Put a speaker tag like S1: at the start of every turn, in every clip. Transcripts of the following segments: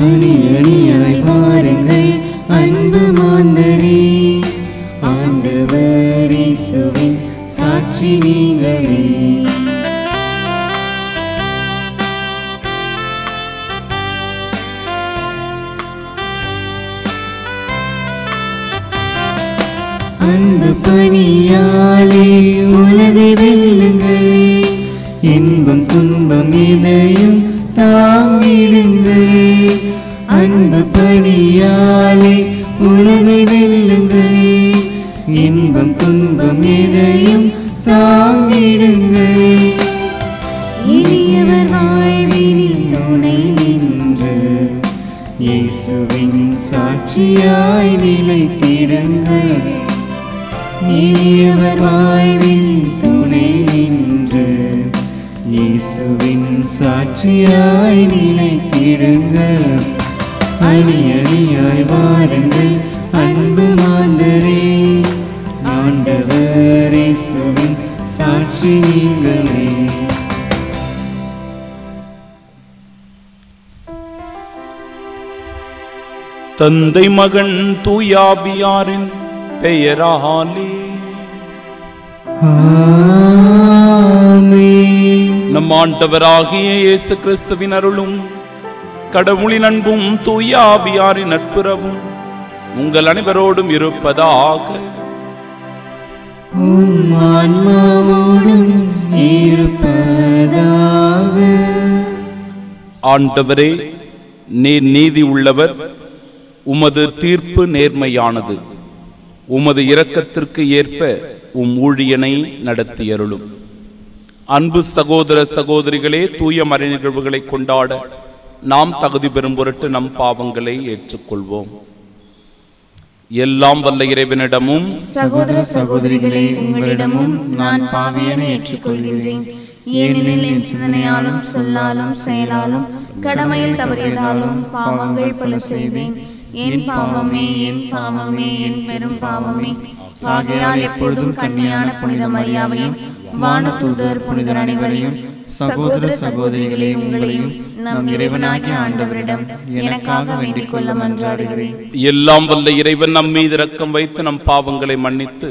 S1: அணி அணியாய் வாருங்கள் அன்பு மாந்தரே, ஆண்டவர் இயேசுவின் சாட்சி நீங்களே. அன்பு பணியாலே உலகை வெல்லுங்கள், இன்பம் துன்பம் எதையும் தாங்கிடுங்கள். அன்பு பணியாலே உலகை வெல்லுங்கள், இன்பம் துன்பம் எதையும் தாங்கிடுங்கள். எளியவர் வாழ்வில் துணை நின்று இயேசுவின் சாட்சியாய் நிலைத்திடுங்கள். எளியவர் வாழ்வில் துணை நின்று இயேசுவின் சாட்சியாய் நிலைத்திடுங்கள். அணி அணியாய் வாருங்கள் அன்பு மாந்தரே, ஆண்டவர் இயேசுவின் சாட்சி நீங்களே.
S2: தந்தை மகன் தூயாவியாரின் பெயராலே
S1: ஆமென்.
S2: நம் ஆண்டவராகிய இயேசு கிறிஸ்துவின் அருளும் கடவுளின் அன்பும் தூயாவியாரின் நட்புறவும் உங்கள் அனைவரோடும் இருப்பதாக.
S1: உம் ஆன்மாவோடும் இருப்பதாக.
S2: ஆண்டவரே, நீர் நீதி உள்ளவர், உமது தீர்ப்பு நேர்மையானது. உமது இரக்கத்திற்கு ஏற்ப உம் ஊழியனை நடத்தியருளும். அன்பு சகோதர சகோதரிகளே, தூய மறை நிகழ்வுகளை கொண்டாட நாம் தகுதி பெறும் பொருட்டு நம் பாவங்களை ஏற்றுக்கொள்வோம். எல்லாம் வல்ல இறைவனிடமும்
S3: சகோதர சகோதரிகளே உங்களிடமும் நான் பாவியனை ஏற்றுக்கொள்கின்றேன். ஏனெனில் என் சிந்தனையாலும் சொல்லாலும் செயலாலும் கடமையில் தவறியதாலும் பாவங்கள் பல செய்தேன். என் பாவமே என் பாவமே என் பெரும் பாவமே. ஆகையால் எப்பொழுதும் கன்னியான புனித மரியாவையும் வானதூதர் புனிதர் அனைவரையும் சகோதர சகோதரிகளே உங்களையும் நம் இறைவனாகிய ஆண்டவரிடம் எனக்காக வேண்டிக் கொள்ள மன்றாடுகிறேன்.
S2: எல்லாம் வல்ல இறைவன் நம் மீது இரக்கம் வைத்து நம் பாவங்களை மன்னித்து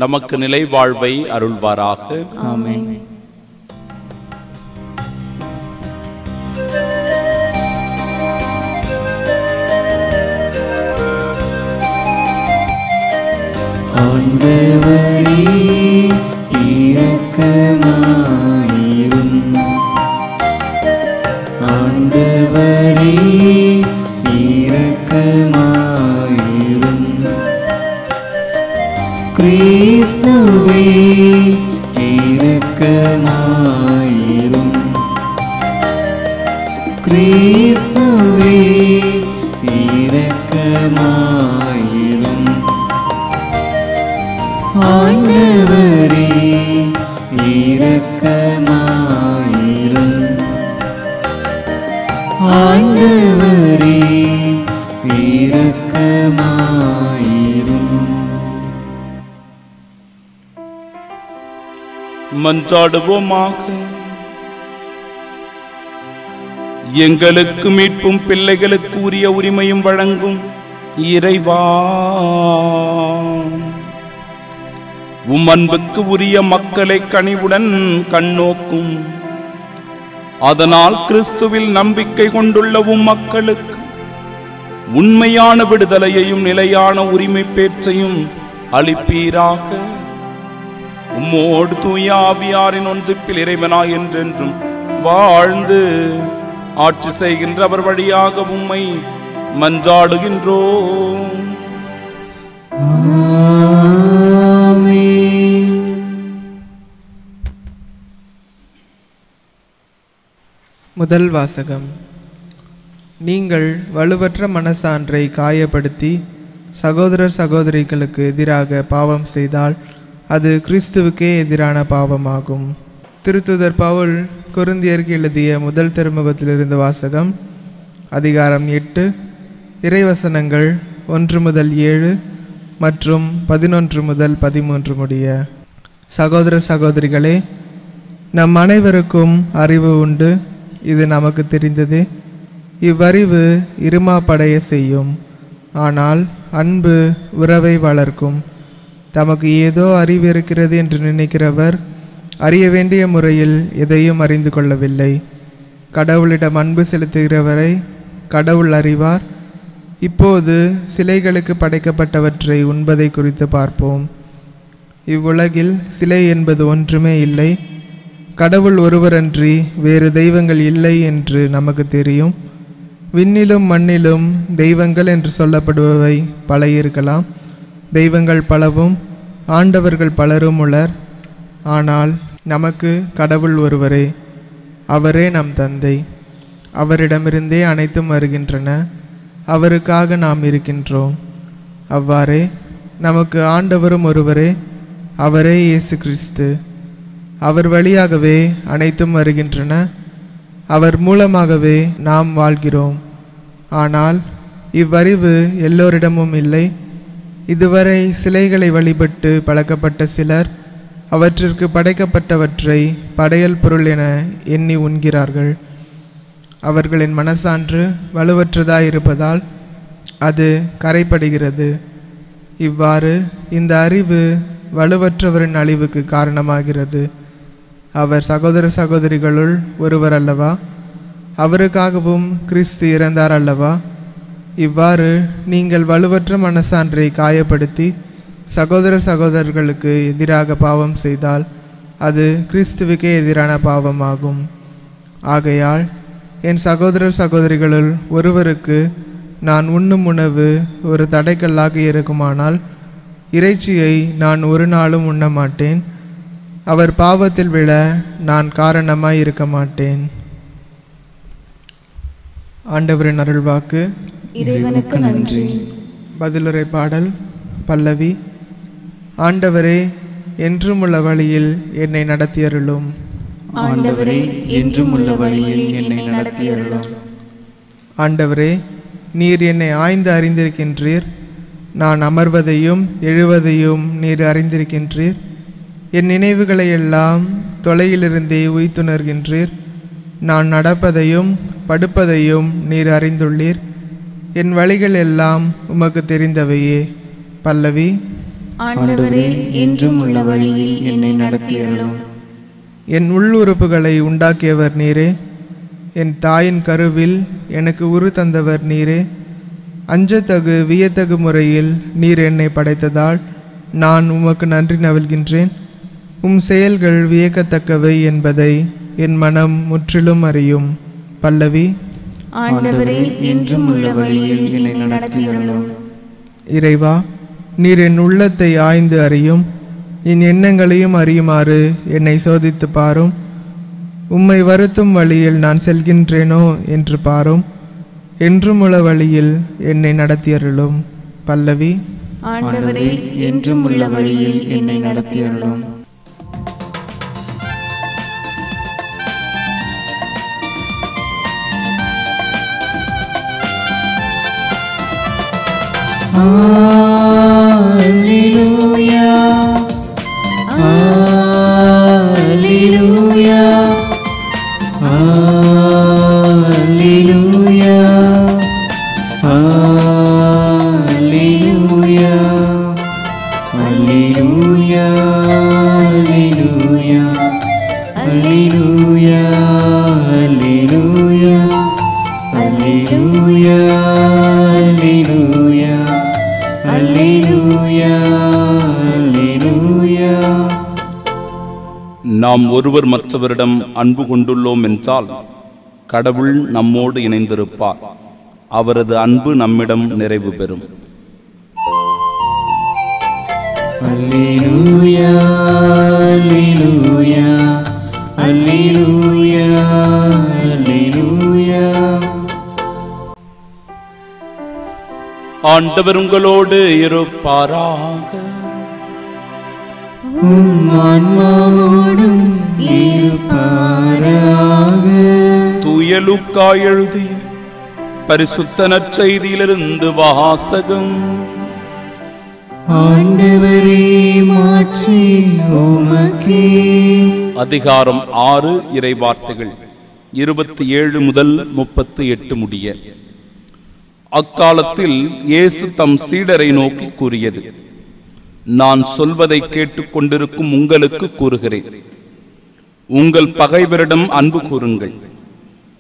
S2: நமக்கு நிலை வாழ்வை அருள்வாராக.
S1: ஆமென். ஆண்டவரே இரக்கமாயிரும், ஆண்டவரே இரக்கமாயிரும். கிறிஸ்துவே இரக்கமாயிரும், கிறிஸ்துவே இரக்கமாயிரும். ஆண்டவரே இரக்கமாயிரும், ஆண்டவரே இரக்கமாயிரும்.
S2: மன்றாடுவோமாக. எங்களுக்கு மீட்பும் பிள்ளைகளுக்கு உரிய உரிமையும் வழங்கும் இறைவா, உம் அன்புக்கு உரிய மக்களை கனிவுடன் கண்ணோக்கும். அதனால் கிறிஸ்துவில் நம்பிக்கை கொண்டுள்ள உம் மக்களுக்கு உண்மையான விடுதலையையும் நிலையான உரிமை பேற்றையும் அளிப்பீராக. உம்மோடு தூய ஆவியாரின் ஒன்றிப்பில் இறைவனாய் என்றென்றும் வாழ்ந்து ஆட்சி செய்கின்ற அவர் வழியாக உம்மை மன்றாடுகின்றோம்.
S4: முதல் வாசகம். நீங்கள் வலுவற்ற மனசான்றை காயப்படுத்தி சகோதரர் சகோதரிகளுக்கு எதிராக பாவம் செய்தால் அது கிறிஸ்துவுக்கே எதிரான பாவமாகும். திருத்தூதர் பவுல் கொரிந்தியருக்கு எழுதிய முதல் திருமுகத்திலிருந்து வாசகம். அதிகாரம் 8, இறைவசனங்கள் 1 முதல் 7 மற்றும் 11 முதல் 13 முடிய. சகோதர சகோதரிகளே, நம் அனைவருக்கும் அறிவு உண்டு, இது நமக்கு தெரிந்தது. இவ்வறிவு இருமாப்படைய செய்யும். ஆனால் அன்பு உறவை வளர்க்கும். தமக்கு ஏதோ அறிவு இருக்கிறது என்று நினைக்கிறவர் அறிய வேண்டிய முறையில் எதையும் அறிந்து கொள்ளவில்லை. கடவுளிடம் அன்பு செலுத்துகிறவரை கடவுள் அறிவார். இப்போது சிலைகளுக்கு படைக்கப்பட்டவற்றை உண்பதை குறித்து பார்ப்போம். இவ்வுலகில் சிலை என்பது ஒன்றுமே இல்லை. கடவுள் ஒருவரன்றி வேறு தெய்வங்கள் இல்லை என்று நமக்கு தெரியும். விண்ணிலும் மண்ணிலும் தெய்வங்கள் என்று சொல்லப்படுபவை பல இருக்கலாம். தெய்வங்கள் பலவும் ஆண்டவர்கள் பலரும் உளர். ஆனால் நமக்கு கடவுள் ஒருவரே. அவரே நம் தந்தை. அவரிடமிருந்தே அனைத்தும் வருகின்றன. அவருக்காக நாம் இருக்கின்றோம். அவ்வாறே நமக்கு ஆண்டவரும் ஒருவரே. அவரே இயேசு கிறிஸ்து. அவர் வழியாகவே அனைத்தும் வருகின்றன. அவர் மூலமாகவே நாம் வாழ்கிறோம். ஆனால் இவ்வறிவு எல்லோரிடமும் இல்லை. இதுவரை சிலைகளை வழிபட்டு பழக்கப்பட்ட சிலர் அவற்றிற்கு படைக்கப்பட்டவற்றை படையல் பொருள் என எண்ணி உண்கிறார்கள். அவர்களின் மனசான்று வலுவற்றதாயிருப்பதால் அது கரைப்படுகிறது. இவ்வாறு இந்த அறிவு வலுவற்றவரின் அழிவுக்கு காரணமாகிறது. அவர் சகோதர சகோதரிகளுள் ஒருவர் அல்லவா? அவருக்காகவும் கிறிஸ்து இறந்தார் அல்லவா? இவ்வாறு நீங்கள் வலுவற்ற மனசான்றை காயப்படுத்தி சகோதர சகோதரர்களுக்கு எதிராக பாவம் செய்தால் அது கிறிஸ்துவுக்கே எதிரான பாவமாகும். ஆகையால் என் சகோதர சகோதரிகளுள் ஒருவருக்கு நான் உண்ணும் உணவு ஒரு தடைக்கல்லாக இருக்குமானால் இறைச்சியை நான் ஒரு நாளும் உண்ண மாட்டேன். அவர் பாவத்தில் விழ நான் காரணமாய் இருக்க மாட்டேன். ஆண்டவரின் அருள்வாக்கு.
S3: இறைவனுக்கு நன்றி.
S4: பதிலுரை பாடல் பல்லவி. ஆண்டவரே, என்றும் உள்ள வழியில் என்னை நடத்தியருளும்.
S1: ஆண்டவரே, என்றும் உள்ள வழியில் என்னை நடத்தியருளும்.
S4: ஆண்டவரே, நீர் என்னை ஆய்ந்து அறிந்திருக்கின்றீர். நான் அமர்வதையும் எழுவதையும் நீர் அறிந்திருக்கின்றீர். என் நினைவுகளை எல்லாம் தொலையிலிருந்தே உய்த்துணர்கின்றீர். நான் நடப்பதையும் படுப்பதையும் நீர் அறிந்துள்ளீர். என் வழிகள் எல்லாம் உமக்கு தெரிந்தவையே. பல்லவி.
S3: ஆண்டவரே, என்றும் உள்ள வழியில் என்னை நடத்தியருளும்.
S4: என் உள்ளுறுப்புகளை உண்டாக்கியவர் நீரே. என் தாயின் கருவில் எனக்கு உரு தந்தவர் நீரே. அஞ்சத்தகு வியத்தகு முறையில் நீர் என்னை படைத்ததால் நான் உமக்கு நன்றி நவில்கின்றேன். செயல்கள் வியக்கத்தக்கவை என்பதை என் மனம் முற்றிலும் அறியும். பல்லவி.
S3: ஆண்டவரே, என்றும் உள்ள வழியில் என்னை நடத்தியருளும்.
S4: இறைவா, நீர் என் உள்ளத்தை ஆய்ந்து அறியும். என் எண்ணங்களையும் அறியுமாறு என்னை சோதித்து பாரும். உம்மை வருத்தும் வழியில் நான் செல்கின்றேனோ என்று பாரும். என்றும் உள்ள வழியில் என்னை நடத்தியருளும். பல்லவி.
S3: ஆண்டவரே, என்றும் உள்ள வழியில் என்னை நடத்தியருளும்.
S1: Alleluia, Alleluia, Alleluia, Alleluia, Alleluia, Alleluia, Alleluia, Alleluia, Alleluia, Alleluia, Alleluia, Alleluia.
S2: நாம் ஒருவர் மற்றவரிடம் அன்பு கொண்டுள்ளோம் என்றால் கடவுள் நம்மோடு இணைந்திருப்பார். அவரது அன்பு நம்மிடம் நிறைவு பெறும்.
S1: Alleluia, Alleluia, Alleluia, Alleluia.
S2: ஆண்டவர் உங்களோடு இருப்பாராக.
S1: ஆன்மாவோடும் இருப்பாராக.
S2: தூய லூக்கா எழுதிய பரிசுத்த நற்செய்தியிலிருந்து வாசகம்.
S1: ஆண்டவரே, மாற்றி உமக்கே.
S2: அதிகாரம் 6 இறைவார்த்தைகள் 27 முதல் 38 முடிய. அக்காலத்தில் இயேசு தம் சீடரை நோக்கி கூறியது: நான் சொல்வதை கேட்டுக் கொண்டிருக்கும் உங்களுக்கு கூறுகிறேன், உங்கள் பகைவரிடம் அன்பு கூறுங்கள்,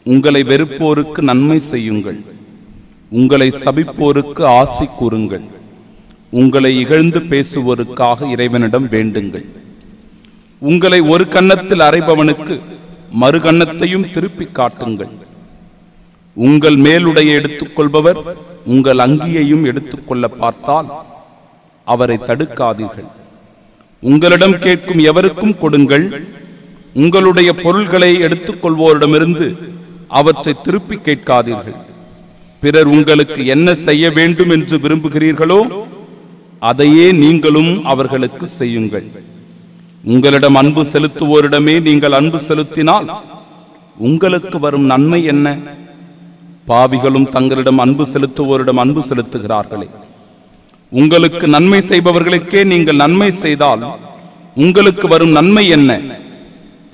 S2: உங்களை வெறுப்போருக்கு நன்மை செய்யுங்கள், உங்களை சபிப்போருக்கு ஆசி கூறுங்கள், உங்களை இகழ்ந்து பேசுவோருக்காக இறைவனிடம் வேண்டுங்கள். உங்களை ஒரு கன்னத்தில் அறைபவனுக்கு மறு கன்னத்தையும் திருப்பி காட்டுங்கள். உங்கள் மேலுடைய எடுத்துக்கொள்பவர் உங்கள் அங்கியையும் எடுத்துக்கொள்ள பார்த்தால் அவரை தடுக்காதீர்கள். உங்களிடம் கேட்கும் எவருக்கும் கொடுங்கள். உங்களுடைய பொருள்களை எடுத்துக்கொள்வோரிடமிருந்து அவற்றை திருப்பி கேட்காதீர்கள். பிறர் உங்களுக்கு என்ன செய்ய வேண்டும் என்று விரும்புகிறீர்களோ அதையே நீங்களும் அவர்களுக்கு செய்யுங்கள். உங்களிடம் அன்பு செலுத்துவோரிடமே நீங்கள் அன்பு செலுத்தினால் உங்களுக்கு வரும் நன்மை என்ன? பாவிகளும் தங்களிடம் அன்பு செலுத்துவோரிடம் அன்பு செலுத்துகிறார்களே. உங்களுக்கு நன்மை செய்பவர்களுக்கே நீங்கள் நன்மை செய்தால் உங்களுக்கு வரும் நன்மை என்ன?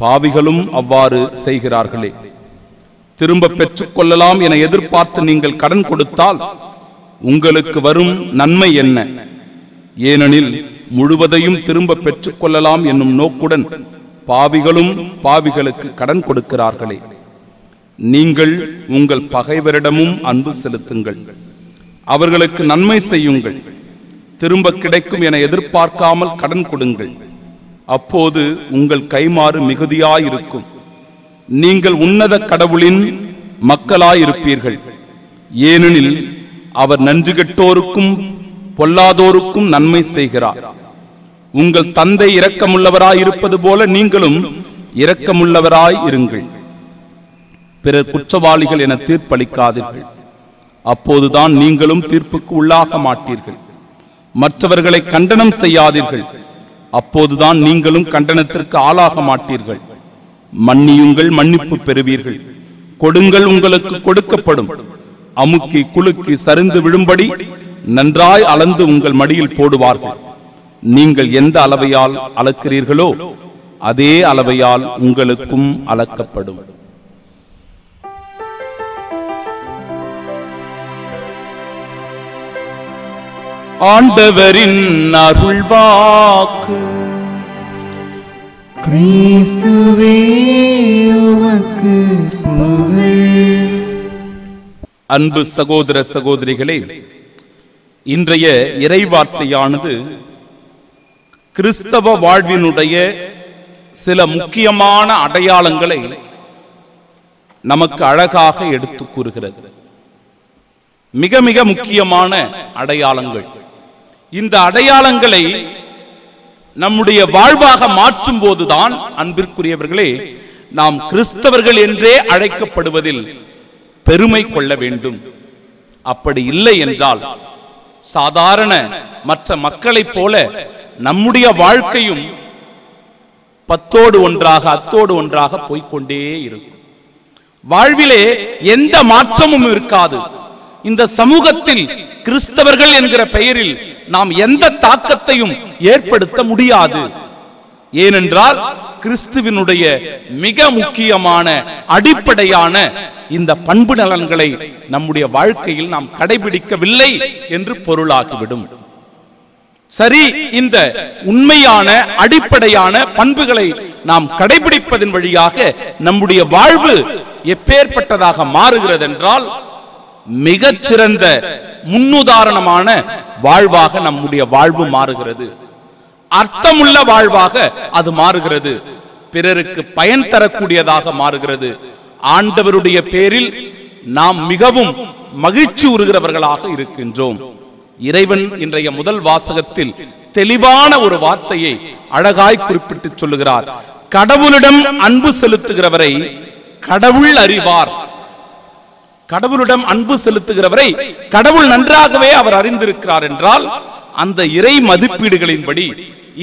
S2: பாவிகளும் அவ்வாறு செய்கிறார்களே. திரும்ப பெற்றுக் கொள்ளலாம் என எதிர்பார்த்து நீங்கள் கடன் கொடுத்தால் உங்களுக்கு வரும் நன்மை என்ன? ஏனெனில் முழுவதையும் திரும்ப பெற்றுக் கொள்ளலாம் என்னும் நோக்குடன் பாவிகளும் பாவிகளுக்கு கடன் கொடுக்கிறார்களே. நீங்கள் உங்கள் பகைவரிடமும் அன்பு செலுத்துங்கள், அவர்களுக்கு நன்மை செய்யுங்கள், திரும்ப கிடைக்கும் என எதிர்பார்க்காமல் கடன் கொடுங்கள். அப்போது உங்கள் கைமாறு மிகுதியாயிருக்கும். நீங்கள் உன்னத கடவுளின் மக்களாயிருப்பீர்கள். ஏனெனில் அவர் நன்றி கெட்டோருக்கும் பொல்லாதோருக்கும் நன்மை செய்கிறார். உங்கள் தந்தை இரக்கமுள்ளவராய் இருப்பது போல நீங்களும் இரக்கமுள்ளவராய் இருங்கள். பிறர் குற்றவாளிகள் என தீர்ப்பளிக்காதீர்கள், அப்போதுதான் நீங்களும் தீர்ப்புக்கு உள்ளாக மாட்டீர்கள். மற்றவர்களை கண்டனம் செய்யாதீர்கள், அப்போதுதான் நீங்களும் கண்டனத்திற்கு ஆளாக மாட்டீர்கள். மன்னியுங்கள், மன்னிப்பு பெறுவீர்கள். கொடுங்கள், உங்களுக்கு கொடுக்கப்படும். அமுக்கி குலுக்கி சரிந்து விழும்படி நன்றாய் அளந்து உங்கள் மடியில் போடுவார்கள். நீங்கள் எந்த அளவையால் அளக்கிறீர்களோ அதே அளவையால் உங்களுக்கும் அளக்கப்படும். ஆண்டவரின் அருள்வாக்கு.
S1: கிறிஸ்துவே உமக்கு புகழ்.
S2: அன்பு சகோதர சகோதரிகளே, இன்றைய இறைவார்த்தையானது கிறிஸ்தவ வாழ்வினுடைய சில முக்கியமான அடையாளங்களை நமக்கு அழகாக எடுத்து கூறுகிறது. மிக மிக முக்கியமான அடையாளங்கள். இந்த அடையாளங்களை நம்முடைய வாழ்வாக மாற்றும் போதுதான் அன்பிற்குரியவர்களே நாம் கிறிஸ்தவர்கள் என்றே அழைக்கப்படுவதில் பெருமை கொள்ள வேண்டும். அப்படி இல்லை என்றால் சாதாரண மற்ற மக்களைப் போல நம்முடைய வாழ்க்கையும் பத்தோடு ஒன்றாக அத்தோடு ஒன்றாக போய்கொண்டே இருக்கும். வாழ்விலே எந்த மாற்றமும் இருக்காது. இந்த சமூகத்தில் கிறிஸ்தவர்கள் என்கிற பெயரில் நாம் எந்த தாக்கத்தையும் ஏற்படுத்த முடியாது. ஏனென்றால் கிறிஸ்துவினுடைய மிக முக்கியமான அடிப்படையான இந்த பண்பு நலன்களை நம்முடைய வாழ்க்கையில் நாம் கடைபிடிக்கவில்லை என்று பொருளாகிவிடும். சரி, இந்த உண்மையான அடிப்படையான பண்புகளை நாம் கடைபிடிப்பதன் வழியாக நம்முடைய வாழ்வு எப்பேற்பட்டதாக மாறுகிறது என்றால் மிகச்சிறந்த முன்னுதாரணமான வாழ்வாக நம்முடைய வாழ்வு மாறுகிறது. அர்த்தமுள்ள வாழ்வாக அது மாறுகிறது. பிறருக்கு பயன் தரக்கூடியதாக மாறுகிறது. ஆண்டவருடைய பேரில் நாம் மிகவும் மகிழ்ச்சி உறுகிறவர்களாக இருக்கின்றோம். இறைவன் இன்றைய முதல் வாசகத்தில் தெளிவான ஒரு வார்த்தையை அழகாய் குறிப்பிட்டு சொல்லுகிறார். கடவுளிடம் அன்பு செலுத்துகிறவரை கடவுள் அறிவார். கடவுளிடம் அன்பு செலுத்துகிறவரை கடவுள் நன்றாகவே அவர் அறிந்திருக்கிறார் என்றால் அந்த இறை மதிப்பீடுகளின்படி,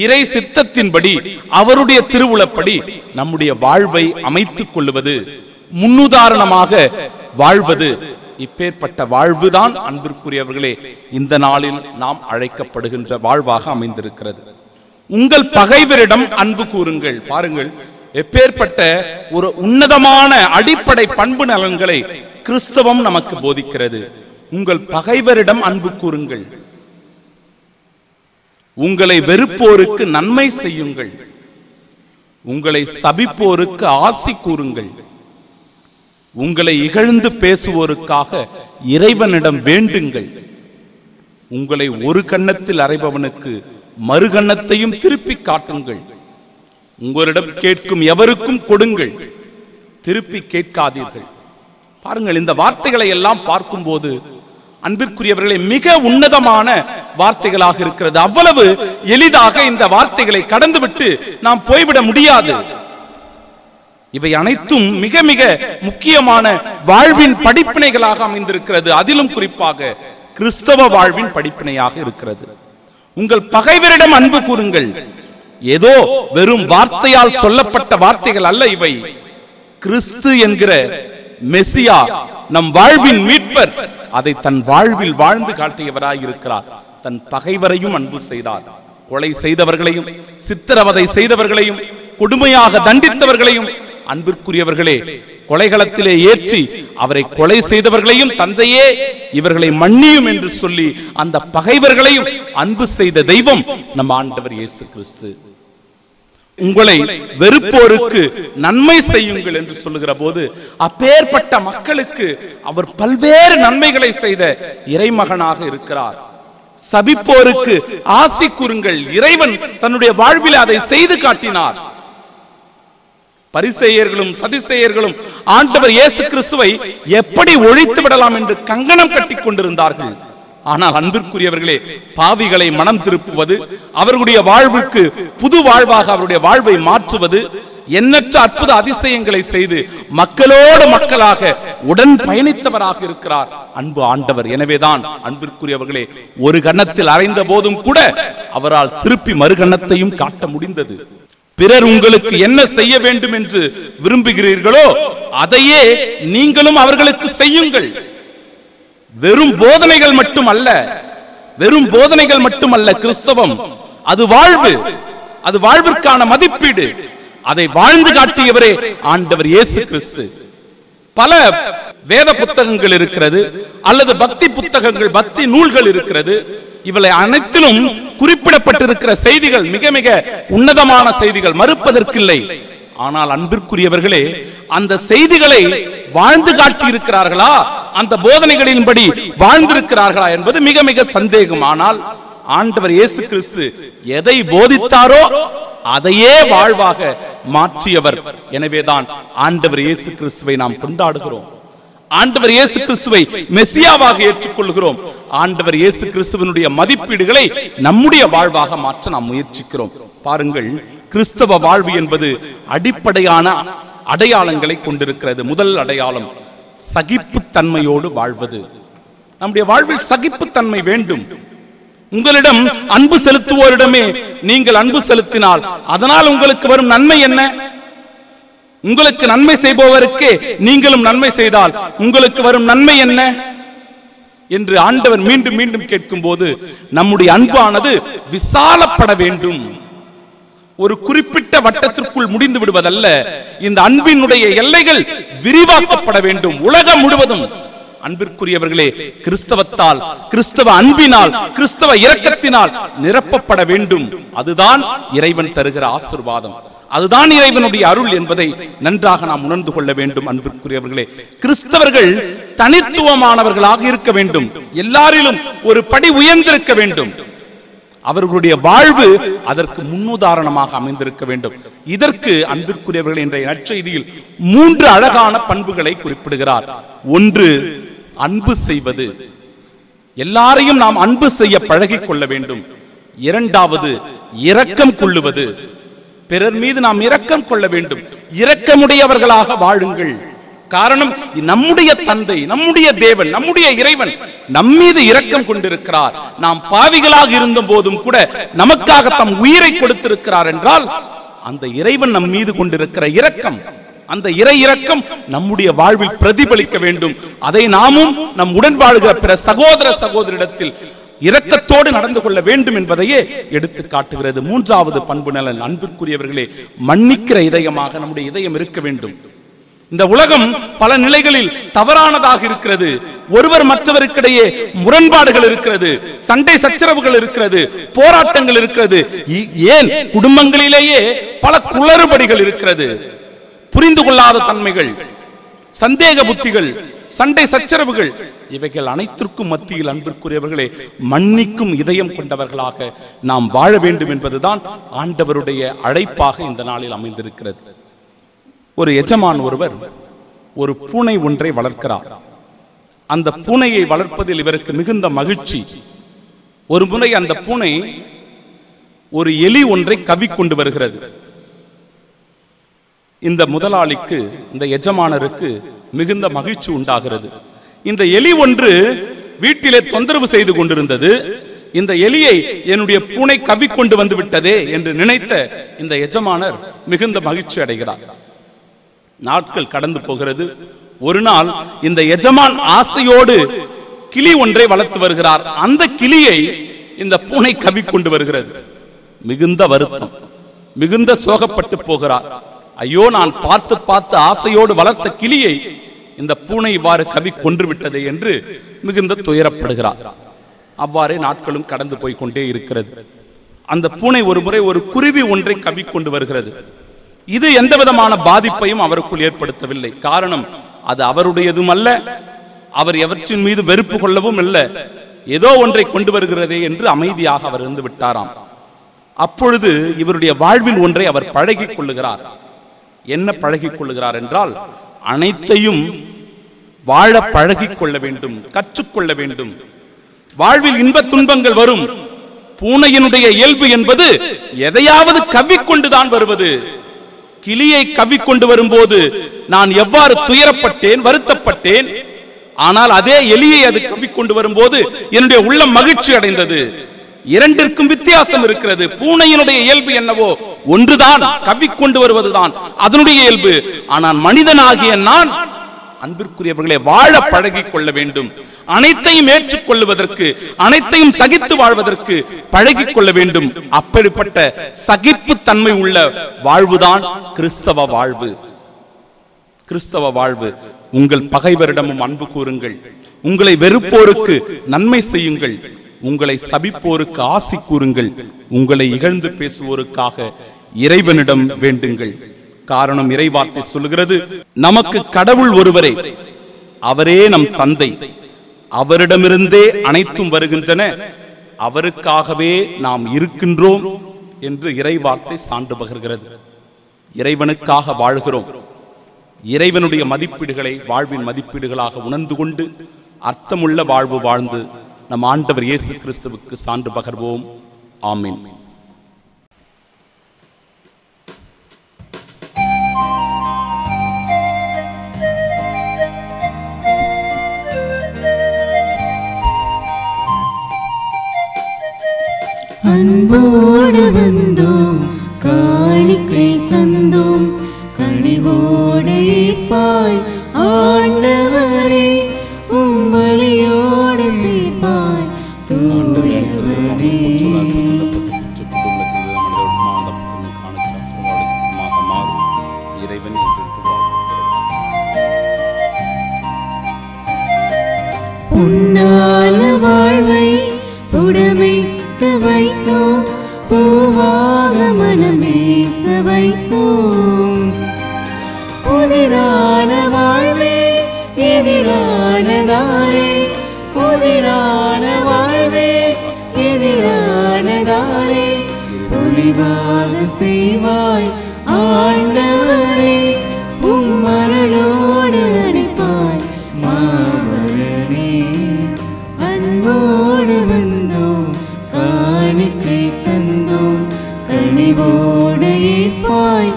S2: இறை சித்தத்தின்படி, அவருடைய திருவுளப்படி நம்முடைய வாழ்வை அமைத்துக் கொள்வது, முன்னுதாரணமாக வாழ்வது, இப்பேற்பட்ட வாழ்வுதான் அன்பிற்குரியவர்களே இந்த நாளில் நாம் அழைக்கப்படுகின்ற வாழ்வாக அமைந்திருக்கிறது. உங்கள் பகைவரிடம் அன்பு கூறுங்கள். பாருங்கள், எப்பேற்பட்ட ஒரு உன்னதமான அடிப்படை பண்பு நலன்களை கிறிஸ்தவம் நமக்கு போதிக்கிறது. உங்கள் பகைவரிடம் அன்பு கூறுங்கள், உங்களை வெறுப்போருக்கு நன்மை செய்யுங்கள், உங்களை சபிப்போருக்கு ஆசி கூறுங்கள், உங்களை இகழ்ந்து பேசுவோருக்காக இறைவனிடம் வேண்டுங்கள், உங்களை ஒரு கன்னத்தில் அறைபவனுக்கு மறுகன்னத்தையும் திருப்பி காட்டுங்கள், உங்களிடம் கேட்கும் எவருக்கும் கொடுங்கள், திருப்பி கேட்காதீர்கள். பாருங்கள், இந்த வார்த்தைகளை எல்லாம் பார்க்கும்போது அன்பிற்குரியவர்களே மிக உன்னதமான வார்த்தைகளாக இருக்கிறது. அவ்வளவு எளிதாக இந்த வார்த்தைகளை கடந்துவிட்டு நாம் போய்விட முடியாது. இவை அனைத்தும் மிக மிக முக்கியமான வாழ்வின் படிப்பினைகளாக அமைந்திருக்கிறது. அதிலும் குறிப்பாக கிறிஸ்தவ வாழ்வின் படிப்பினையாக இருக்கிறது. உங்கள் பகைவரிடம் அன்பு கூறுங்கள். ஏதோ வெறும் வார்த்தையால் சொல்லப்பட்ட வார்த்தைகள் அல்ல இவை. கிறிஸ்து என்கிற மெசியா, நம் வாழ்வின் மீட்பர், அதை தன் வாழ்வில் வாழ்ந்து காட்டியவராய் இருக்கிறார். தன் பகைவரையும் அன்பு செய்தார். கொலை செய்தவர்களையும் சித்திரவதை செய்தவர்களையும் கொடுமையாக தண்டித்தவர்களையும் அன்பிற்குரியவர்களே கொலைகளத்திலே ஏற்றி அவரை கொலை செய்தவர்களையும் தந்தையே இவர்களை மன்னியும் என்று சொல்லி அந்த பகைவர்களையும் அன்பு செய்த தெய்வம் நம் ஆண்டவர் இயேசு கிறிஸ்து. உங்களை வெறுப்போருக்கு நன்மை செய்யுங்கள் என்று சொல்லுகிற போது அப்பேற்பட்ட மக்களுக்கு அவர் பல்வேறு நன்மைகளை செய்த இறைமகனாக இருக்கிறார். சபிப்போருக்கு ஆசி கூறுங்கள். இறைவன் தன்னுடைய வாழ்வில் அதை செய்து காட்டினார். பரிசேயர்களும் சதிசேயர்களும் ஆண்டவர் இயேசு கிறிஸ்துவை எப்படி ஒழித்து விடலாம் என்று கங்கணம் கட்டி கொண்டிருந்தார்கள். ஆனால் அன்பிற்குரியவர்களே, பாவிகளை மனம் திருப்புவது, அவர்களுடைய வாழ்வுக்கு புது வாழ்வாக அவருடைய வாழ்வை மாற்றுவது, எண்ணற்ற அற்புத அதிசயங்களை செய்து மக்களோடு மக்களாக உடன் பயணித்தவராக இருக்கிறார் அன்பு ஆண்டவர். எனவேதான் அன்பிற்குரியவர்களே, ஒரு கன்னத்தில் அறைந்த போதும் கூட அவரால் திருப்பி மறுகன்னத்தையும் காட்ட முடிந்தது. பிறர் உங்களுக்கு என்ன செய்ய வேண்டும் என்று விரும்புகிறீர்களோ அதையே நீங்களும் அவர்களுக்கு செய்யுங்கள். வெறும் போதனைகள் மட்டுமல்ல, வெறும் போதனைகள் மட்டுமல்ல கிறிஸ்தவம். அது வாழ்வு, அது வாழ்விற்கான மதிப்பீடு. அதை வாழ்ந்து காட்டியவரே ஆண்டவர் இயேசு கிறிஸ்து. பல வேத புத்தகங்கள் இருக்கிறது, அல்லது பக்தி புத்தகங்கள், பக்தி நூல்கள் இருக்கிறது. இவளை அனைத்திலும் குறிப்பிடப்பட்டிருக்கிற செய்திகள் மிக மிக உன்னதமான செய்திகள், மறுப்பதற்கில்லை. ஆனால் அன்பிற்குரியவர்களே, அந்த செய்திகளை வாழ்ந்து காட்டி இருக்கிறார்களா, அந்த போதனைகளின்படி வாழ்ந்திருக்கிறார்களா என்பது மிக மிக சந்தேகம். ஆனால் ஆண்டவர் இயேசு கிறிஸ்து எதை போதித்தாரோ அதையே வாழ்வாக மாற்றியவர். எனவேதான் ஆண்டவர் இயேசு கிறிஸ்துவை நாம் கொண்டாடுகிறோம். ஆண்டவர் இயேசு கிறிஸ்துவை மெசியாவாக ஏற்றுக்கொள்கிறோம். ஆண்டவர் இயேசு கிறிஸ்துவினுடைய மதிப்பீடுகளை நம்முடைய வாழ்வாக மாற்ற நாம் முயற்சிக்கிறோம். பாருங்கள், கிறிஸ்தவ வாழ்வு என்பது அடிப்படையான அடையாளங்களை கொண்டிருக்கிறது. முதல் அடையாளம் சகிப்புத்தன்மையோடு வாழ்வது. நம்முடைய வாழ்வில் சகிப்புத்தன்மை வேண்டும். உங்களிடம் அன்பு செலுத்துவோரிடமே நீங்கள் அன்பு செலுத்தினால் அதனால் உங்களுக்கு வரும் நன்மை என்ன? உங்களுக்கு நன்மை செய்பவருக்கே நீங்களும் நன்மை செய்தால் உங்களுக்கு வரும் நன்மை என்ன என்று ஆண்டவர் மீண்டும் மீண்டும் கேட்கும் போது நம்முடைய அன்பானது விசாலப்பட வேண்டும். ஒரு குறிப்பிட்ட வட்டத்திற்குள் முடிந்து விடுவதல்ல, இந்த அன்பினுடைய எல்லைகள் விரிவாக்கப்பட வேண்டும். உலகம் முழுவதும் அன்பிற்குரியவர்களே, கிறிஸ்தவத்தால், கிறிஸ்தவ அன்பினால், கிறிஸ்தவ இரக்கத்தினால் நிரப்பப்பட வேண்டும். அதுதான் இறைவன் தருகிற ஆசீர்வாதம், அதுதான் இறைவனுடைய அருள் என்பதை நன்றாக நாம் உணர்ந்து கொள்ள வேண்டும். அன்பிற்குரியவர்களே, கிறிஸ்தவர்கள் தனித்துவமானவர்களாக இருக்க வேண்டும். எல்லாரிலும் ஒரு படி உயர்ந்திருக்க வேண்டும். அவர்களுடைய வாழ்வு அதற்கு முன்னுதாரணமாக அமைந்திருக்க வேண்டும். இதற்கு அன்பிற்குரியவர்கள் இன்றைய நற்செய்தியில் 3 அழகான பண்புகளை குறிப்பிடுகிறார். ஒன்று, அன்பு செய்வது. எல்லாரையும் நாம் அன்பு செய்ய பழகிக் கொள்ள வேண்டும். இரண்டாவது, இரக்கம் கொள்ளுவது. பிறர் மீது நாம் இரக்கம் கொள்ள வேண்டும். இரக்கமுடையவர்களாக வாழுங்கள். காரணம், நம்முடைய தந்தை, நம்முடைய தேவன், நம்முடைய இறைவன் நம்மீது இரக்கம் கொண்டிருக்கிறார். நாம் பாவிகளாக இருந்த போதும் கூட நமக்காக தம் உயிரை கொடுத்திருக்கிறார் என்றால் அந்த இறைவன் நம் மீது கொண்டிருக்கிற இரக்கம், அந்த இறை இரக்கம் நம்முடைய வாழ்வில் பிரதிபலிக்க வேண்டும். அதை நாமும் நம் உடன் வாழ்கிற பிற சகோதர சகோதரிடத்தில் இரக்கத்தோடு நடந்து கொள்ள வேண்டும் என்பதையே எடுத்து காட்டுகிறது. மூன்றாவது பண்பு நலன், அன்பிற்குரியவர்களே, மன்னிக்கிற இதயமாக நம்முடைய இதயம் இருக்க வேண்டும். இந்த உலகம் பல நிலைகளில் தவறானதாக இருக்கிறது. ஒருவர் மற்றவருக்கிடையே முரண்பாடுகள் இருக்கிறது, சண்டை சச்சரவுகள் இருக்கிறது, போராட்டங்கள் இருக்கிறது, ஏன் குடும்பங்களிலேயே பல குளறுபடிகள் இருக்கிறது. புரிந்து கொள்ளாத தன்மைகள், சந்தேக புத்திகள், சண்டை சச்சரவுகள், இவைகள் அனைத்திற்கும் மத்தியில் அன்பிற்குரியவர்களே மன்னிக்கும் இதயம் கொண்டவர்களாக நாம் வாழ வேண்டும் என்பதுதான் ஆண்டவருடைய அழைப்பாக இந்த நாளில் அமைந்திருக்கிறது. ஒரு எஜமான் ஒருவர் ஒரு பூனை ஒன்றை வளர்க்கிறார். அந்த பூனையை வளர்ப்பதில் இவருக்கு மிகுந்த மகிழ்ச்சி. ஒரு முறை அந்த பூனை ஒரு எலி ஒன்றை கவ்விக்கொண்டு வருகிறது. இந்த முதலாளிக்கு, இந்த எஜமானருக்கு மிகுந்த மகிழ்ச்சி உண்டாகிறது. இந்த எலி ஒன்று வீட்டிலே தொந்தரவு செய்து கொண்டிருந்தது. இந்த எலியை என்னுடைய பூனை கவ்விக்கொண்டு வந்து விட்டதே என்று நினைத்த இந்த எஜமானர் மிகுந்த மகிழ்ச்சி அடைகிறார். நாட்கள் கடந்து போகிறது. ஒரு நாள் இந்த எஜமான் ஆசையோடு கிளி ஒன்றை வளர்த்து வருகிறார். அந்த கிளியை இந்த பூனை கவ்விக்கொண்டு வருகிறது. மிகுந்த வருத்தம், மிகுந்த சோகப்பட்டு போகிறார். ஐயோ, நான் பார்த்து பார்த்து ஆசையோடு வளர்த்த கிளியை இந்த பூனை இவ்வாறு கவி கொன்று விட்டதே என்று மிகுந்த துயரப்படுகிறார். அவ்வாறே நாட்களும் கடந்து போய் கொண்டே இருக்கிறது. அந்த பூனை ஒரு முறை ஒரு குருவி ஒன்றை கவி கொண்டு வருகிறது. இது எந்த விதமான பாதிப்பையும் அவருக்குள் ஏற்படுத்தவில்லை. காரணம், அது அவருடையதும் அல்ல, அவர் எவற்றின் மீது வெறுப்பு கொள்ளவும் இல்லை. ஏதோ ஒன்றை கொண்டு வருகிறதே என்று அமைதியாக அவர் இருந்து விட்டாராம். அப்பொழுது இவருடைய வாழ்வில் ஒன்றை அவர் பழகிக் கொள்ளுகிறார். என்ன பழகிக் கொள்ளுகிறார் என்றால், அனைத்தையும் வாழ பழகிக் கொள்ள வேண்டும், கற்றுக்கொள்ள வேண்டும். வாழ்வில் இன்ப துன்பங்கள் வரும். பூனையினுடைய இயல்பு என்பது எதையாவது கவ்விக்கொண்டுதான் வருவது. கிளியை கவ்விக்கொண்டு வரும்போது நான் எவ்வாறு துயரப்பட்டேன், வருத்தப்பட்டேன். ஆனால் அதே எலியை அது கவ்விக்கொண்டு வரும்போது என்னுடைய உள்ளம் மகிழ்ச்சி அடைந்தது. இரண்டிற்கும் வித்தியாசம் இருக்கிறது. பூனையினுடைய இயல்பு என்னவோ ஒன்றுதான், கவ்விக்கொண்டு வருவதுதான் அதனுடைய இயல்பு. ஆனால் மனிதனாகிய நான், அன்பிற்குரியவர்களே, வாழ பழகிக் கொள்ள வேண்டும். அனைத்தையும் ஏற்றுக்கொள்வதற்கு, அனைத்தையும் சகித்து வாழ்வதற்கு பழகிக் கொள்ள வேண்டும். அப்படிப்பட்ட சகிப்பு தன்மை உள்ள வாழ்வுதான் கிறிஸ்தவ வாழ்வு. கிறிஸ்தவ வாழ்வு. உங்கள் பகைவரிடமும் அன்பு கூறுங்கள், உங்களை வெறுப்போருக்கு நன்மை செய்யுங்கள், உங்களை சபிப்போருக்கு ஆசி கூறுங்கள், உங்களை இகழ்ந்து பேசுவோருக்காக இறைவனிடம் வேண்டுங்கள். காரணம், இறைவார்த்தை சொல்லுகிறது, நமக்கு கடவுள் ஒருவரே, அவரே நம் தந்தை, அவரிடமிருந்தே அனைத்தும் வருகின்றன, அவருக்காகவே நாம் இருக்கின்றோம் என்று இறைவார்த்தை சான்று பகர்கிறது. இறைவனுக்காக வாழ்கிறோம். இறைவனுடைய மதிப்பீடுகளை வாழ்வின் மதிப்பீடுகளாக உணர்ந்து கொண்டு அர்த்தமுள்ள வாழ்வு வாழ்ந்து நம் ஆண்டவர் இயேசு கிறிஸ்துவுக்கு சான்று பகர்வோம். ஆமென்.
S3: அன்போடு வந்தோம், காணிக்கை தந்தோம், கனிவோடு ஏற்பாய் ஆண்டவரே, உம்பலியோடு சேர்ப்பாய் தூயவரே. பொன்னான வாழ்வை புடமிட்டு வைத்தோம், பூவாக மனமேச வைத்தோம். புதிரான வாழ்வே எதிரானதாலே, புதிரான வாழ்வே எதிரானதாலே, பொலிவாக செய்வாய் ஆண்டவரே, உம்மருளோடு அணைப்பாய் மாமரனே. அன்போடு வந்தோம், காணிக்கை தந்தோம், கனிவோடு ஏற்பாய்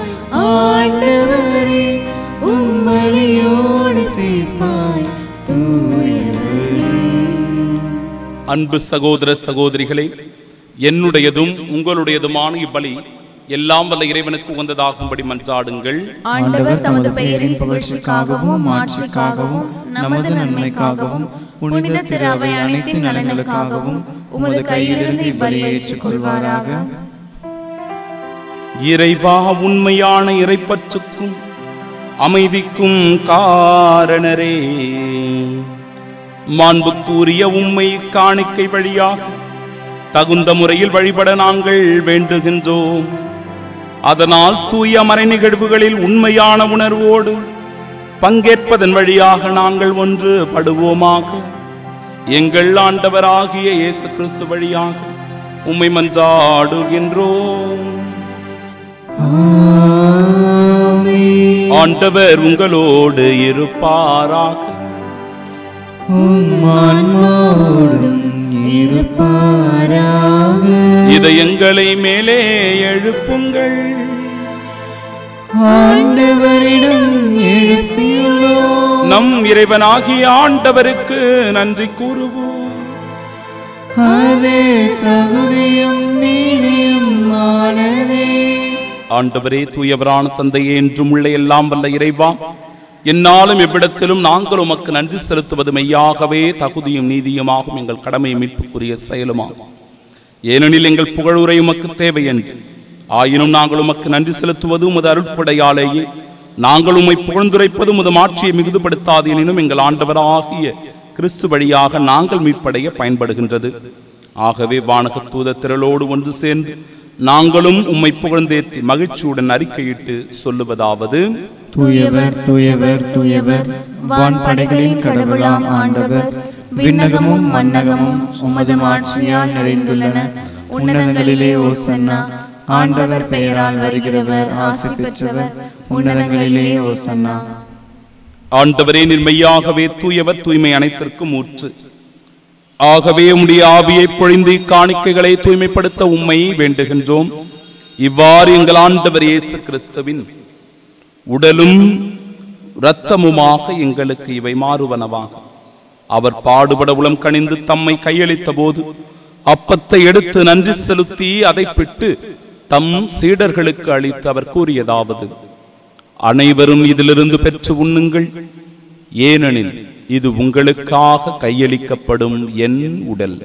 S3: ஆண்டவரே, உம்பலியோடு சேர்ப்பாய் தூயவரே.
S2: அன்பு சகோதர சகோதரிகளே, என்னுடையதும் உங்களுடையதுமான இப்பலி எல்லாம் வல்ல இறைவனுக்கு உகந்ததாகும்படி மன்றாடுங்கள்.
S3: ஆண்டவர் தமது பெயரின் புகழ்ச்சிக்காகவும் மாட்சிக்காகவும் நமது நன்மைக்காகவும் புனித திரு அவை அனைத்தின் நலனுக்காகவும் உமது கையிலிருந்து இப்பலியை ஏற்றுக்கொள்வாராக.
S2: இறைவா, உண்மையான இறைப்பற்றுக்கும் அமைதிக்கும் காரணரே, மாண்புக்குரிய உம்மை காணிக்கை வழியாக தகுந்த முறையில் வழிபட நாங்கள் வேண்டுகின்றோம். அதனால் தூய மறை நிகழ்வுகளில் உண்மையான உணர்வோடு பங்கேற்பதன் வழியாக நாங்கள் ஒன்று படுவோமாக. எங்கள் ஆண்டவராகிய இயேசு கிறிஸ்து வழியாக உம்மை மன்றாடுகின்றோம். ஆண்டவர் உங்களோடு இருப்பாராக. இதயங்களை மேலே எழுப்புங்கள்.
S1: ஆண்டவரிடம் எழுப்பியுள்ளோம்.
S2: நம் இறைவனாகிய ஆண்டவருக்கு நன்றி கூறுவோம்.
S1: அதே தகுதியும் நீதியுமானதே.
S2: ஆண்டவரே, தூயவரான தந்தையே, என்றும் உள்ள எல்லாம் வல்ல இறைவா, என்னாலும் எவ்விடத்திலும் நாங்கள் உமக்கு நன்றி செலுத்துவது மெய்யாகவே தகுதியும் நீதியுமாகும், எங்கள் கடமை மீட்புக்குரிய செயலுமாகும். ஏனெனில் எங்கள் புகழுரை உமக்கு தேவை என்று, ஆயினும் நாங்கள் உமக்கு நன்றி செலுத்துவது உமது அருட்கொடையாலேயே. நாங்கள் உம்மை புகழ்ந்துரைப்பது உமது மாட்சியை மிகுதுபடுத்தாது, எனினும் எங்கள் ஆண்டவராகிய கிறிஸ்து வழியாக நாங்கள் மீட்படைய பயன்படுகின்றது. ஆகவே வானக தூத திரளோடு ஒன்று சேர்ந்து நாங்களும் உம்மை புகழ்ந்தேத்தி மகிழ்ச்சியுடன் அறிக்கையிட்டு சொல்லுவதாவது:
S1: தூயவர் தூயவர் தூயவர், வான்படைகளின் கடவுளாம் ஆண்டவர். விண்ணகமும் மன்னகமும் உமது மாட்சியால் நிறைந்துள்ளன. உன்னதங்களிலே ஓசன்னா. ஆண்டவர் பெயரால் வருகிறவர் ஆசி பெற்றவர். உன்னதங்களிலே ஓசன்னா.
S2: ஆண்டவரே, நிர்மையாகவே தூயவர், தூய்மை அனைத்திற்கும் ஊற்று. ஆகவே உம்முடைய ஆவியை பொழிந்து காணிக்கைகளை தூய்மைப்படுத்த உம்மை வேண்டுகின்றோம். இவ்வாறு எங்கள் ஆண்டவர் இயேசு கிறிஸ்துவின் உடலும் இரத்தமுமாக எங்களுக்கு இவை மாறுவனவாக. அவர் பாடுபட உளம் கனிந்து தம்மை கையளித்த போது அப்பத்தை எடுத்து நன்றி செலுத்தி அதை பிட்டு தம் சீடர்களுக்கு அளித்து அவர் கூறியதாவது: அனைவரும் இதிலிருந்து பெற்று உண்ணுங்கள், ஏனெனில் இது உங்களுக்காக கையளிக்கப்படும் என் உடல்.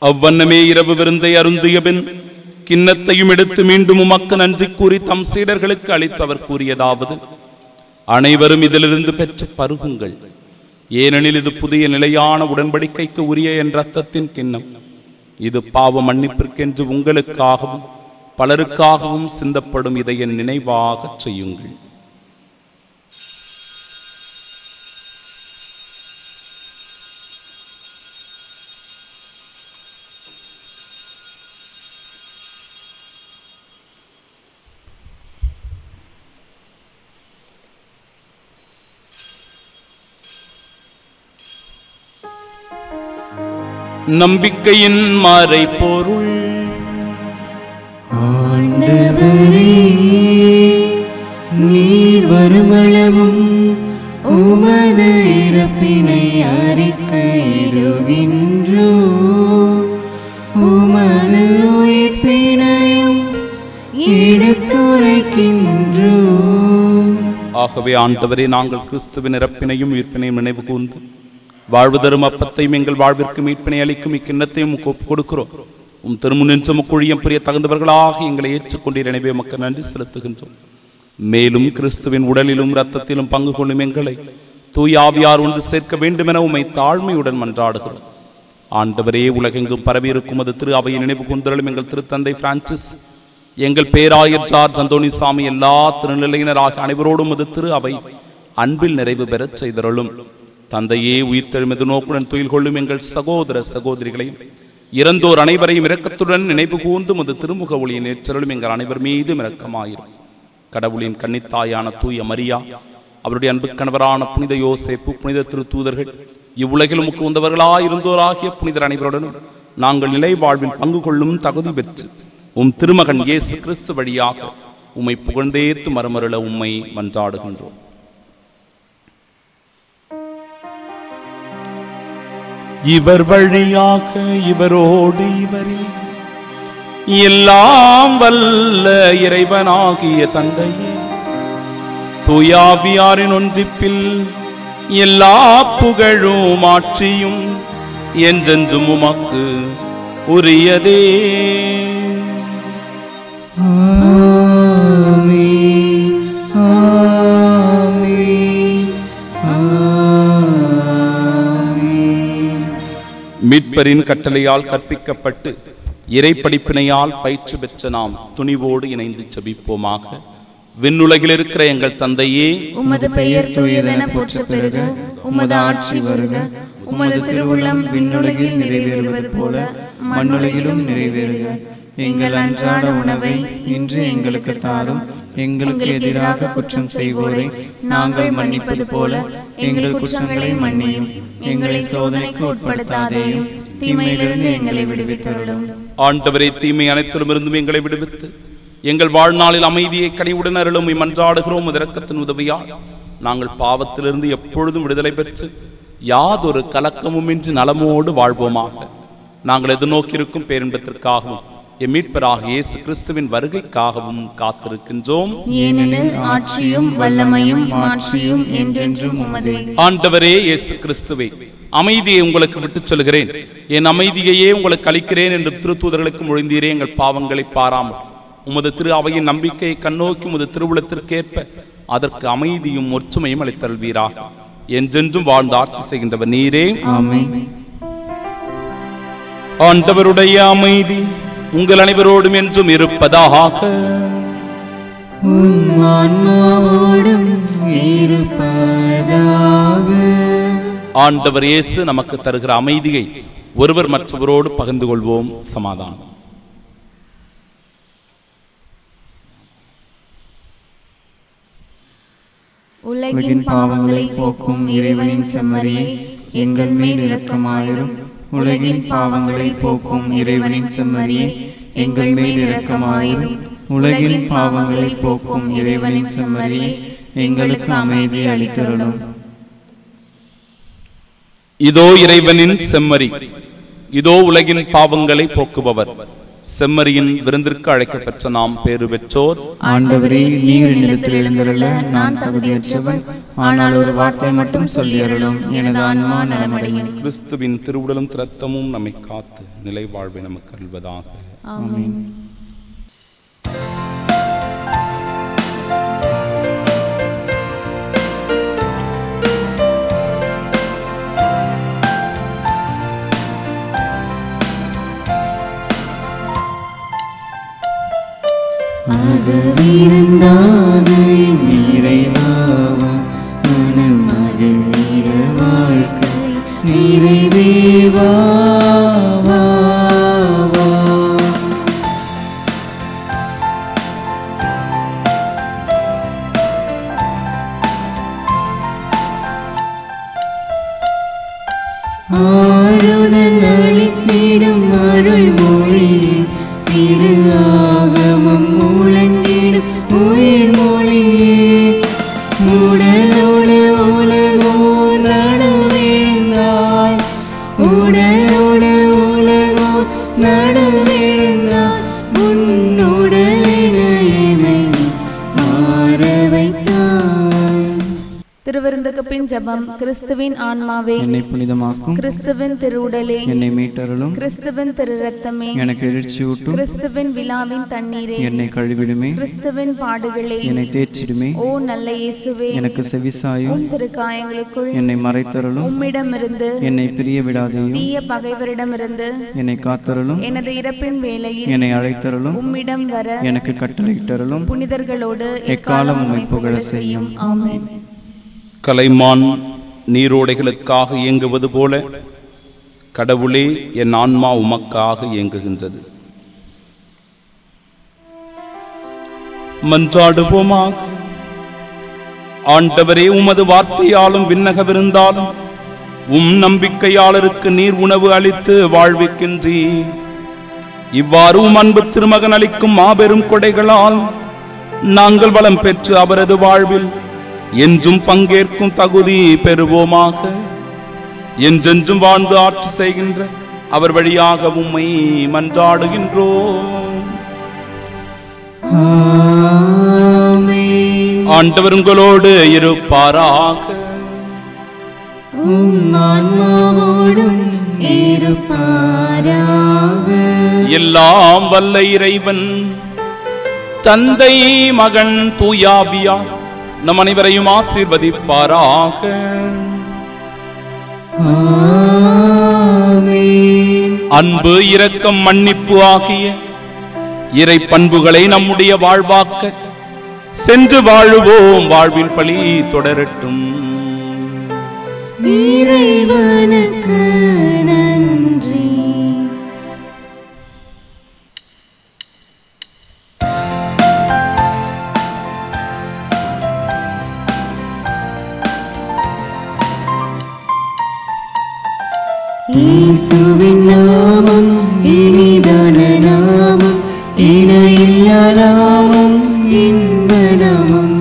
S2: அவ்வண்ணமே இரவு விருந்தை அருந்திய பின் கிண்ணத்தையும் எடுத்து மீண்டும் உமக்கு நன்றி கூறி தம் சீடர்களுக்கு அளித்து அவர் கூறியதாவது: அனைவரும் இதிலிருந்து பெற்று பருகுங்கள், ஏனெனில் இது புதிய நிலையான உடன்படிக்கைக்கு உரிய என் இரத்தத்தின் கிண்ணம். இது பாவ மன்னிப்பிற்கென்று உங்களுக்காகவும் பலருக்காகவும் சிந்தப்படும். இதை என் நினைவாக செய்யுங்கள். நம்பிக்கையின் மறைபொருள்.
S1: ஆண்டவரே, நீர் வருமளவும் உமது இறப்பினை அறிக்கையிடுகின்றோம். உமது உயிர்ப்பினையும் எடுத்துரைக்கின்றோம்.
S2: ஆகவே ஆண்டவரே, நாங்கள் கிறிஸ்துவின் இறப்பினையும் உயிர்ப்பினையும் நினைவு கூர்ந்து வாழ்வு தரும் அப்பத்தையும் எங்கள் வாழ்விற்கு மீட்பினை அளிக்கும் இக்கிண்ணத்தையும் கொடுக்கிறோம். உம் திருமுன்னின்று முக்குழியம் புரிய தகுந்தவர்களாக எங்களை ஏற்றுக்கொண்டீர். எனவே மக்கள் நன்றி செலுத்துகின்றோம். மேலும் கிறிஸ்துவின் உடலிலும் இரத்தத்திலும் பங்கு கொள்ளும் எங்களை தூய ஆவியார் ஒன்று சேர்க்க வேண்டும் என உம்மை தாழ்மையுடன் மன்றாடுகிறோம். ஆண்டவரே, உலகெங்கும் பரவியிருக்கும் அது திரு அவையை நினைவு கூர்ந்தருளும். எங்கள் திருத்தந்தை பிரான்சிஸ், எங்கள் பேராயர் ஜார்ஜ் அந்தோணிசாமி, எல்லா திருநிலையினராக அனைவரோடும் அது திரு அவை அன்பில் நிறைவு பெறச் செய்தருளும். தந்தையே, உயிர்த்தெழுமது நோக்குடன் துயில் கொள்ளும் எங்கள் சகோதர சகோதரிகளையும் இறந்தோர் அனைவரையும் இரக்கத்துடன் நினைவு கூர்ந்து முது திருமுக ஒளியை நேற்றருளும். எங்கள் அனைவர் மீதும் இரக்கமாயிரும். கடவுளின் கன்னித்தாயான தூய மரியா, அவருடைய அன்பு கணவரான புனித யோசேப்பு, புனித திருத்தூதர்கள், இவ்வுலகில் உமக்கு உந்தவர்களாய் இருந்தோராகிய புனிதர் அனைவருடனும் நாங்கள் நிலை வாழ்வில் பங்கு கொள்ளும் தகுதி பெற்று உம் திருமகன் இயேசு கிறிஸ்து வழியாக உம்மை புகழ்ந்தேத்து மரமருள உம்மை மன்றாடுகின்றோம். இவர் வழியாக இவரோடு இவரே எல்லாம் வல்ல இறைவனாகிய தந்தையே, தூயாவியாரின் ஒன்றிப்பில் எல்லா புகழும் ஆட்சியும் என்றென்றும் உமக்கு உரியதே.
S1: ஆமென், ஆமென், ஆமென்.
S2: மீட்பரின் கட்டளையால் கற்பிக்கப்பட்டு இறைப்படிப்பினையால் பயிற்சி பெற்ற நாம் துணிவோடு இணைந்து செபிப்போமாக. விண்ணுலகில் இருக்கிற எங்கள் தந்தையே,
S3: உமது பெயர் தூயதென போற்றப் பெறுக. உமது ஆட்சி வருக. உமது திருவுள்ளம் விண்ணுலகில் நிறைவேறுவது போல மண்ணுலகிலும் நிறைவேறுக. எங்கள் அன்றாட உணவை இன்று எங்களுக்கு தாரும். எங்களுக்கு எதிராக குற்றம் செய்வோரை நாங்கள் மன்னிப்பது போல எங்கள் குற்றங்களை மன்னியும். எங்களை சோதனைக்கு உட்படுத்தாதேயும், தீமையிலிருந்து எங்களை விடுவித்தருளும்.
S2: ஆண்டவரே, தீமை அனைத்திலும் இருந்தும் எங்களை விடுவித்து எங்கள் வாழ்நாளில் அமைதியை கனிவுடன் அருளும் மன்றாடுகிறோம். இரக்கத்தின் உதவியால் நாங்கள் பாவத்திலிருந்து எப்பொழுதும் விடுதலை பெற்று யாதொரு கலக்கமுமின்றி நலமோடு வாழ்வோமாக. நாங்கள் எதிர்நோக்கியிருக்கும் பேரின்பத்திற்காகவும் எம் மீட்பராகிய இயேசு கிறிஸ்துவின் வருகைக்காகவும் காத்திருக்கின்றோம்.
S3: ஏனெனில் ஆட்சியும் வல்லமையும் மாட்சியும் என்றென்றும் உமதே.
S2: ஆண்டவரே இயேசு கிறிஸ்துவே, அமைதியை உங்களுக்கு விட்டுச் சொல்கிறேன், என் அமைதியையே உங்களுக்கு அளிக்கிறேன் என்று திருத்தூதர்களுக்கு மொழிந்தீரே. எங்கள் பாவங்களை பாராமல் உமது திரு அவையின் நம்பிக்கையை கண்ணோக்கி உமது திருவுளத்திற்கேற்ப அதற்கு அமைதியும் ஒற்றுமையும் அளித்தருள்வீராக. என்றென்றும் வாழ்ந்து ஆட்சி செய்கின்றவர் நீரே.
S1: ஆமென்.
S2: ஆண்டவருடைய அமைதி உங்கள் அனைவரோடும் என்றும் இருப்பதாக.
S1: உம் ஆன்மாவோடும் இருப்பதாக.
S2: ஆண்டவர் இயேசு நமக்கு தருகிற அமைதியை ஒருவர் மற்றவரோடு பகிர்ந்து கொள்வோம். சமாதானம்.
S3: உலகின் பாவங்களை போக்கும் இறைவனின் செம்மறியே, எங்கள் மேல் இரக்கமாயிரும்.
S1: உலகின் பாவங்களை போக்கும் இறைவனின் செம்மறியே, எங்கள் மேல் இரக்கமாயிரும். உலகின் பாவங்களை போக்கும் இறைவனின் செம்மறியே, எங்களுக்கு அமைதி அளித்தருளும்.
S2: இதோ இறைவனின் செம்மறி, இதோ உலகின் பாவங்களை போக்குபவர். செம்மறியின் விருந்திற்கு அழைக்கப்பெற்ற நாம் பேறு பெற்றோர்.
S1: ஆண்டவரே, நீர் நிலத்தில் எழுந்தருள நான் தகுதியற்றவன். ஆனால் ஒரு வார்த்தை மட்டும் சொல்லி அருளும், எனது ஆன்மா நலமடையும்.
S2: கிறிஸ்துவின் திருவுடலும் இரத்தமும் நம்மை காத்து நிலை வாழ்வை நமக்கு அருள்வதாக.
S3: ஆமென்.
S1: அதுவிருந்தாக என் நிறைவாவா, மனம் மகிழ்ந்திட வாழ்க்கை நிறைவேவா. ஆறுதல் அளித்திடும் அருள் மொழியே, திரு ஆகமம் முழங்கிடும் உயிர் மொழியே. உடலோடு உலகோ நடுவிழுந்தாய், உடலோடு உலகோ நடுவிழுந்தாய். உன்னுடலினை ஆற வைத்தாய்.
S3: திருவிருந்துக்கு பின் ஜெபம். கிறிஸ்துவின் ஆன்மாவே,
S1: என்னை புனிதமாக்கும்.
S3: கிறிஸ்துவின் திருவுடலே,
S1: என்னை மீட்டருளும்.
S3: கிறிஸ்துவின் திரு ரத்தமே,
S1: எனக்கு எழுச்சியூட்டும்.
S3: கிறிஸ்துவின் விழாவின் தண்ணீரே,
S1: என்னை கழுவிடுமே.
S3: கிறிஸ்துவின் பாடுகளே,
S1: என்னை தேற்றிடுமே.
S3: ஓ நல்ல இயேசுவே,
S1: எனக்கு செவிசாயும்.
S3: உம் திருக்காயங்களுக்குள்
S1: என்னை மறைத்தருளும்.
S3: உம்மிடமிருந்து
S1: என்னை பிரிய விடாதேயும்.
S3: தீய பகைவரிடமிருந்து
S1: என்னை காத்தருளும்.
S3: எனது இறப்பின் வேளையில்
S1: என்னை அழைத்தருளும்.
S3: உம்மிடம் வர
S1: எனக்கு கட்டளையிட்டருளும்.
S3: புனிதர்களோடு
S1: எக்காலம் உம்மை புகழ செய்யும்.
S3: ஆமென்.
S2: கலைமான் நீரோடைகளுக்காக இயங்குவது போல கடவுளே, என் ஆன்மா உமக்காக இயங்குகின்றது. மன்றாடுவோமாக. ஆண்டவரே, உமது வார்த்தையாலும் விண்ணகவிருந்தாலும் உம் நம்பிக்கையாளருக்கு நீர் உணவு அளித்து வாழ்விக்கின்றீர். இவ்வாறு உம் அன்பு திருமகன் அளிக்கும் மாபெரும் கொடைகளால் நாங்கள் வளம் பெற்று அவரது வாழ்வில் என்றும் பங்கேற்கும் தகுதி பெறுவோமாக. என்றென்றும் வாழ்ந்து ஆட்சி செய்கின்ற அவர் வழியாக உம்மை மன்றாடுகின்றோம். ஆண்டவர் உங்களோடு இருப்பாராக. எல்லாம் வல்ல இறைவன் தந்தை மகன் தூயாவியார் நம் அனைவரையும் ஆசீர்வதிப்பாராக. அன்பு, இரக்கம், மன்னிப்பு ஆகிய இறை பண்புகளை நம்முடைய வாழ்வாக்க சென்று வாழுவோம். வாழ்வில் பழி தொடரட்டும்.
S3: இறைவனுக்கு நன்றி. இயேசுவின் நாமம் இனிதான நாமம், இணையில்லா நாமம், இன்ப நாமம்.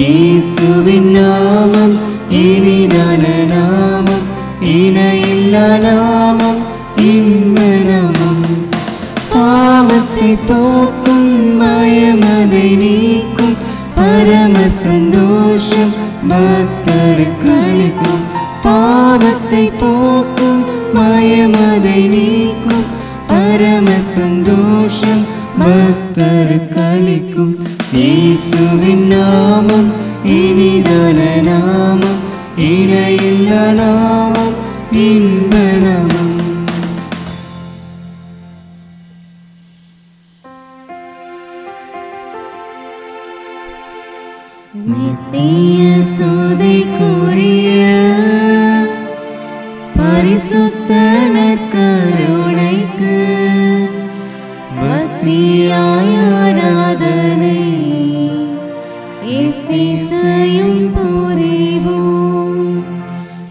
S3: இயேசுவின் நாமம் இனிதான நாமம், இணையில்லா நாமம், இன்ப நாமம். பாவத்தை போக்கும் பயமதை நீக்கும் பரம சந்தோஷம் பக்தருக்கு அளிக்கும். பாவத்தை போக்கும் பயமதை நீக்கும் பரம சந்தோஷம் பக்தருக்கு அளிக்கும். இயேசுவின் நாமம் இனிதான நாமம், இணையில்லா நாமம், இன்ப நாமம். நித்திய ஸ்துதிக்குரிய பரிசுத்த நற்கருணைக்கு பக்தியாய் ஆராதனை எத்திசையும் புரிவோம்.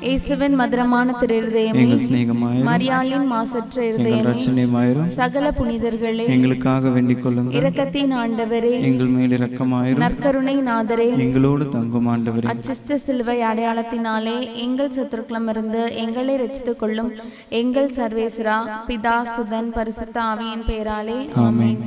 S3: இயேசுவின் மதுரமான திருஹிருதயமே,
S1: எங்கள் சிநேகமாயிரும்,
S3: மரியாளின் மாசற்ற இருதயமே,
S1: எங்கள் இரட்சணியமாயிரும்,
S3: சகல புனிதர்களே
S1: எங்களுக்காக வேண்டிக் கொள்ளுங்கள்.
S3: இரக்கத்தின் ஆண்டவரே,
S1: எங்கள் மேல் இரக்கமாயிரும்,
S3: நற்கருணை நாதரே,
S1: எங்களோடு தங்கும் ஆண்டவரே,
S3: அச்சிஷ்ட சிலுவை அடையாளத்தினாலே எங்கள் சத்துருக்களமிருந்து எங்களை ரட்சித்துக் கொள்ளும் எங்கள் சர்வேஸ்வரா, பிதா, சுதன், பரிசுத்த ஆவியின் பெயராலே ஆமென்.